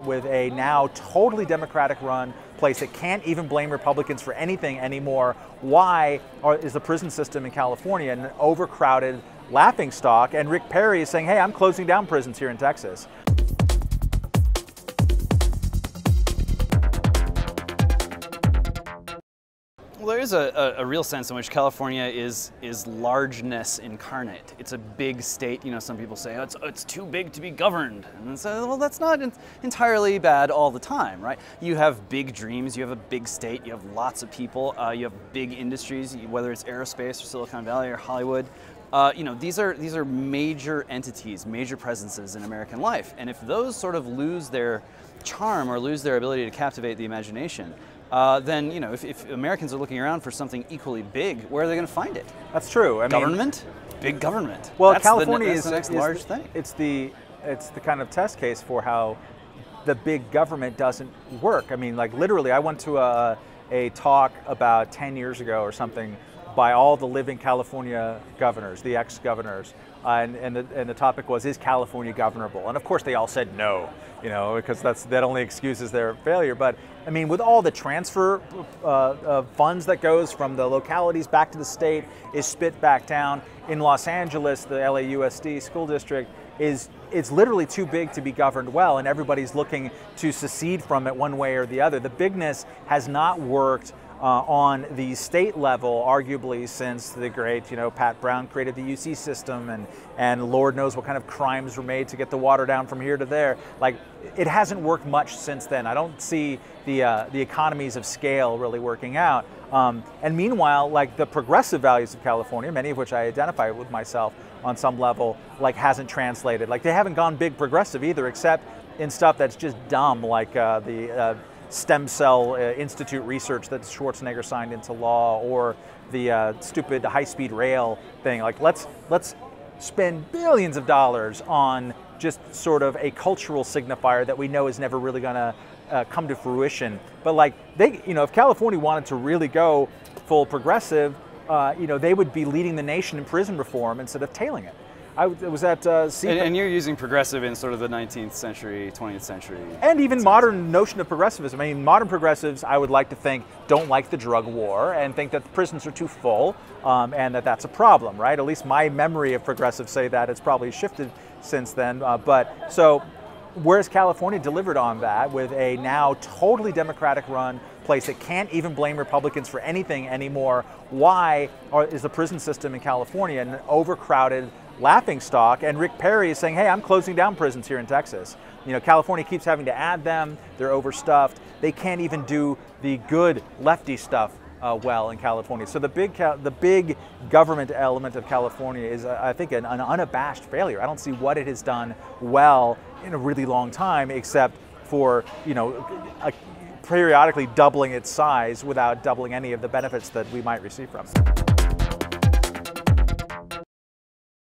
with a now totally Democratic run place that can't even blame Republicans for anything anymore. Why is the prison system in California an overcrowded laughingstock? And Rick Perry is saying, hey, I'm closing down prisons here in Texas. Well, there is a real sense in which California is largeness incarnate. It's a big state. You know, some people say, oh, it's too big to be governed. And so, well, that's not entirely bad all the time, right? You have big dreams. You have a big state. You have lots of people. You have big industries, whether it's aerospace or Silicon Valley or Hollywood. You know, these are major entities, major presences in American life. And if those sort of lose their charm or lose their ability to captivate the imagination, then, you know, if Americans are looking around for something equally big, where are they going to find it? That's true. I mean, government? Big government. Well, that's California that's the next large thing. It's the kind of test case for how the big government doesn't work. I mean, like literally, I went to a talk about 10 years ago or something by all the living California governors, the ex-governors, and the topic was, is California governable? And of course they all said no, you know, because that only excuses their failure. But I mean, with all the transfer of funds that goes from the localities back to the state, is spit back down. In Los Angeles, the LAUSD school district it's literally too big to be governed well, and everybody's looking to secede from it one way or the other. The bigness has not worked on the state level, arguably, since the great, you know, Pat Brown created the UC system, and Lord knows what kind of crimes were made to get the water down from here to there. Like, it hasn't worked much since then. I don't see the economies of scale really working out. And meanwhile, like the progressive values of California, many of which I identify with myself on some level, like hasn't translated. Like they haven't gone big progressive either, except in stuff that's just dumb, like the stem cell institute research that Schwarzenegger signed into law, or the stupid high-speed rail thing. Like let's spend billions of dollars on just sort of a cultural signifier that we know is never really going to come to fruition. But like you know, if California wanted to really go full progressive, you know, they would be leading the nation in prison reform instead of tailing it. I was at and you're using progressive in sort of the 19th century, 20th century. And even modern notion of progressivism. I mean, modern progressives, I would like to think, don't like the drug war and think that the prisons are too full, and that's a problem, right? At least my memory of progressives say that. It's probably shifted since then. But so whereas California delivered on that with a now totally Democratic run place that can't even blame Republicans for anything anymore, why is the prison system in California an overcrowded laughingstock? And Rick Perry is saying, hey, I'm closing down prisons here in Texas. You know, California keeps having to add them. They're overstuffed. They can't even do the good lefty stuff well in California. So the big government element of California is, I think, an unabashed failure. I don't see what it has done well in a really long time, except for, you know, periodically doubling its size without doubling any of the benefits that we might receive from it.